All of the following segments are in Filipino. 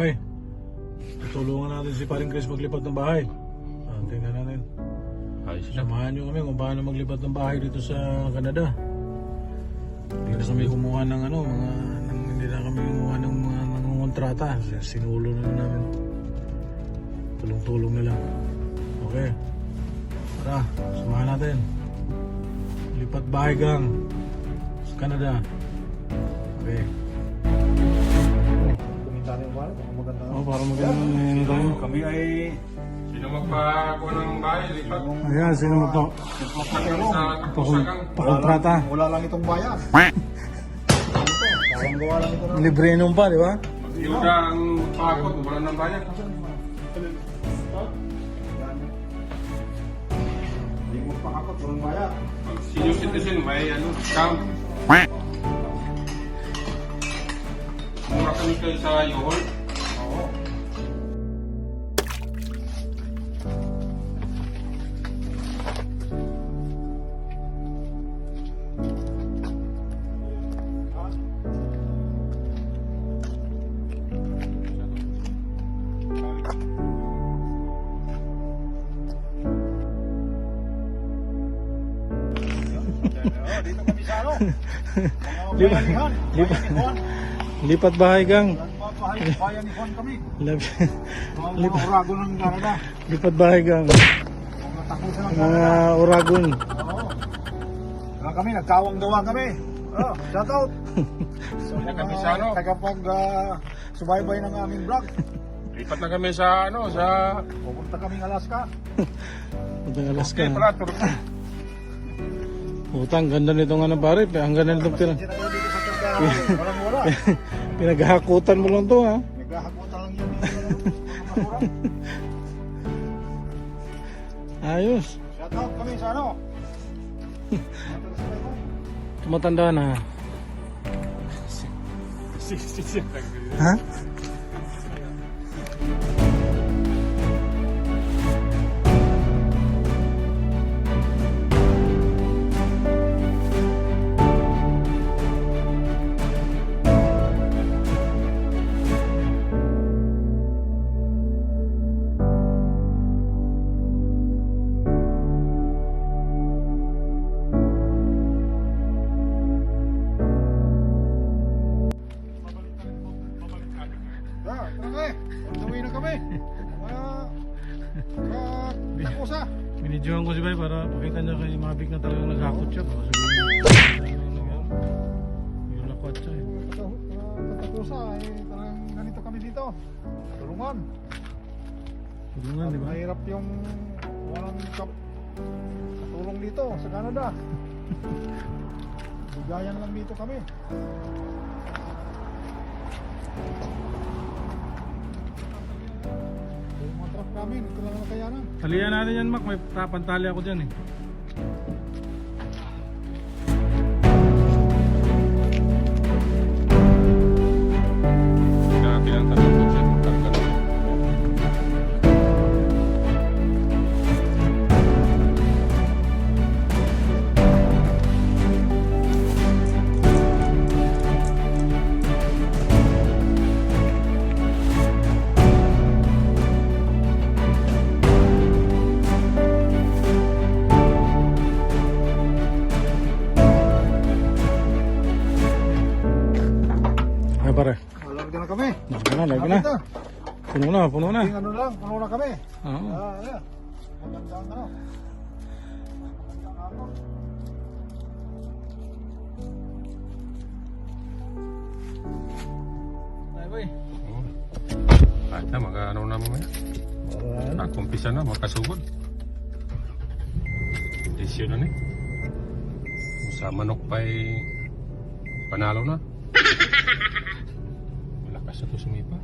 bay. Tutulungan natin si paring Chris maglipat ng bahay. Tingnan natin. Ayos na. Samahan nyo kami kung paano maglipat ng bahay dito sa Canada. Hindi na kami kumuha ng hindi na kami kumuha ng mga kontrata. Sinulo na namin. Tulong-tulong na lang. Okay. Tara, samahan natin. Lipat bahay gang sa Canada. Okay. Kumita rin ba? Maganda. Oh, para maganda tayo. Kami ay Sino magpakuha ng bahay? Lipat. Ayan, sino pakontrata? wala lang itong bayan. Parang gawa lang ito na. Libre nung pa, di ba? Yuda ang pakot, wala ng bayan. Hindi mo pakakot, walang bayan. Pag senior citizen, may discount. Mura kami kayo sa Yohol. Oo. Dito kami sa ano? Mga bayanihan. Bayan ni Juan. Lipat bahay gang. Bayan ni Juan kami. Mga uragon ng Canada. Lipat bahay gang. Mga tapusan ng Mga Canada. uragon. Oo. Saka kami, nagkawang-gawa kami. Oh, shout out. So, Hindi kami sa ano. tagapag subaybay ng aming vlog. Lipat na kami sa sa... Pupunta kaming Alaska. Utang Alaska. Okay, pala, Turkey. Utang, ganda nitong pare. Ang ganda nitong Pasensya na kayo dito sa tanda namin. Walang wala. pinaghahakutan mo lang to ha. Naghahakutan lang yun. Mga kurang. Ayos. Shout out kami sa ano. Tumatanda na. Ha? Uwi na kami. Takusa. Binidyohan ko si Bay para pakita niya kay Mavic na talagang naghakot siya. Baka sabihin yung lakwat siya eh. Takusa. Talagang ganito kami dito. Tulungan. Tulungan, di ba? Mahirap yung walang katulong dito sa Canada. Bigayan lang dito kami. Yung mga truck namin, ito lang ang kayanan. Talian natin yan, Mac. May pantali ako dyan eh. Grabe ang talabot siya. Ay pare. Malarga na kami. Lagi na. Puno na, puno na. Ano lang, puno na kami. Oo. Ayan. Magandang ano. Magandang hapon. Ay, Bay. Kahit na, mag-ano na mamaya. Nakumpisa na, makasugod. Desisyon na ni. Sa manok pa'y panalo na. Malakas na ito sumipa.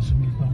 Sumipa.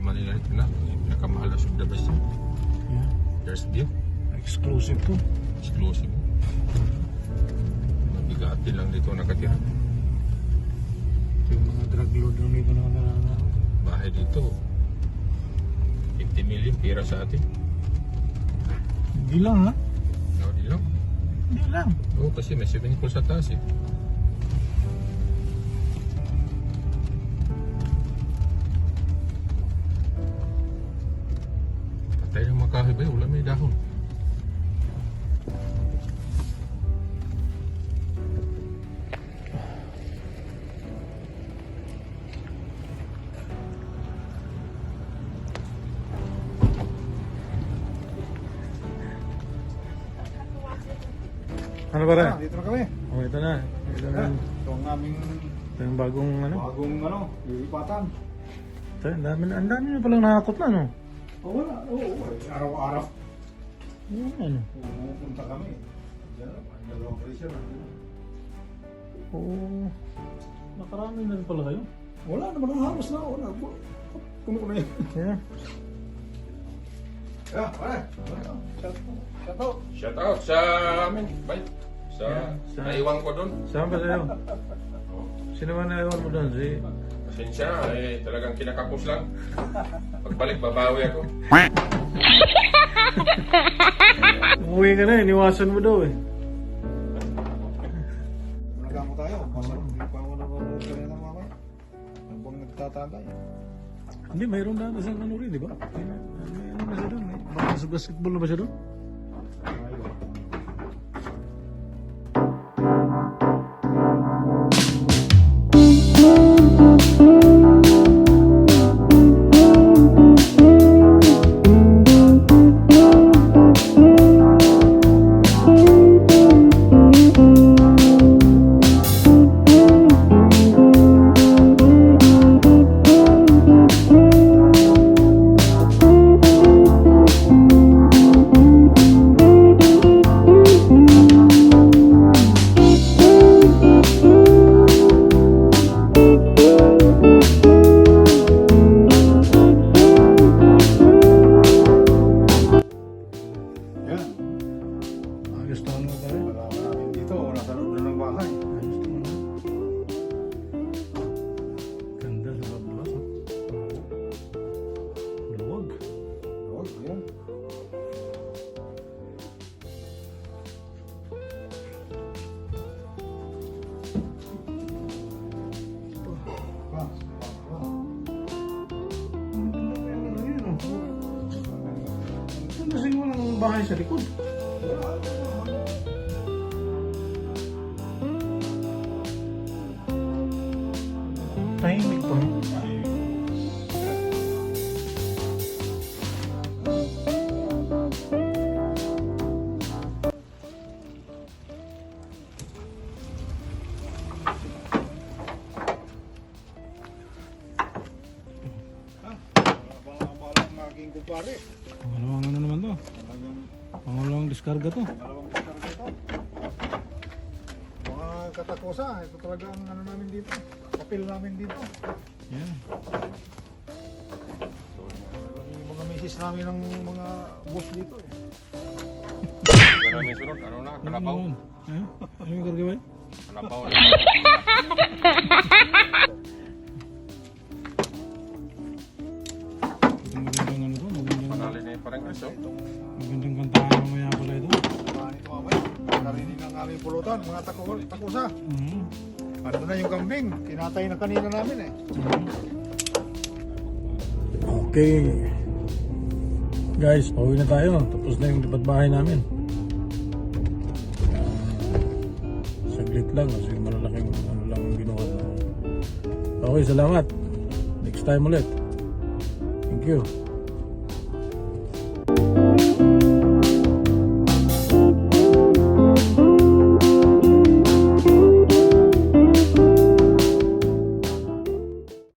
Manila ito na. Yung pinakamahal na sub the best. Yeah. There's view. Exclusive to. Exclusive. Mabigati lang dito nakatira. Ito yung mga drug lord lang dito na Bahay dito. 50 million pira sa atin. Hindi lang ha? No, di lang. Hindi lang. Oo, kasi may swimming pool sa taas eh. Patay ng makahibay, wala may dahon. Ano ba rin? Dito na kami. Oh, ito na. Ito na. Ito ang aming Ito yung bagong ano. bagong lilipatan. Ito, ang dami na palang nakakot na, no? Wala. Oo. Araw-araw. Yan, ano. Pumupunta kami. Diyan na. Dalawang pressure. Oo. Nakarami na rin pala kayo. Wala naman ang halos na. Wala. Puno ko na yun. Yeah. Pare. Shout out. Shout out sa amin, bye. Sa naiwan ko doon. Saan ba sa'yo? Sino ba naiwan mo doon? Si... Pasensya, talagang kinakapos lang. Pagbalik, babawi ako. Umuwi ka na, iniwasan mo daw eh. Nagkamo tayo. Hindi pa ako nababaw ka rin ng mamaya. Habang nagtatantay. Hindi, mayroon na sa ano rin, di ba? May ano ba siya doon? May basketball na ba siya doon? Yan. Ayos na ano ba rin? Wala ka namin dito. Nasa loob na ng bahay. Ayos na ano. Ganda sa labas, oh. Luwag. Huwag. Yan. Kasi walang bahay sa likod. Tahimik pa. Balang aking kumpare. Pangalawang ano naman to? Talagang Pangalawang diskarga to. dalawang kumpare ito. Mga katakosa. Ito talaga ang ano namin dito. Kapil namin dito. Yan. Yung mga misis namin ng mga boss dito eh. Ano namin sunod? Ano na? Kalabaw? Ha? Ano yung karga ba? Kalabaw na. Magandang ano to? Panali na yung parang Kristo. Magandang kantahan mamaya pala ito. Marami ito mamaya. Narinig ang aming pulutan. Mga takusa. Mhm. Ano na yung kambing? Kinatay na kanina namin eh. Okay. Guys, pauwi na tayo. Tapos na yung lipat bahay namin. Saglit lang kasi malalaking ano lang ang ginawa na. Okay, salamat. Next time ulit. Thank you.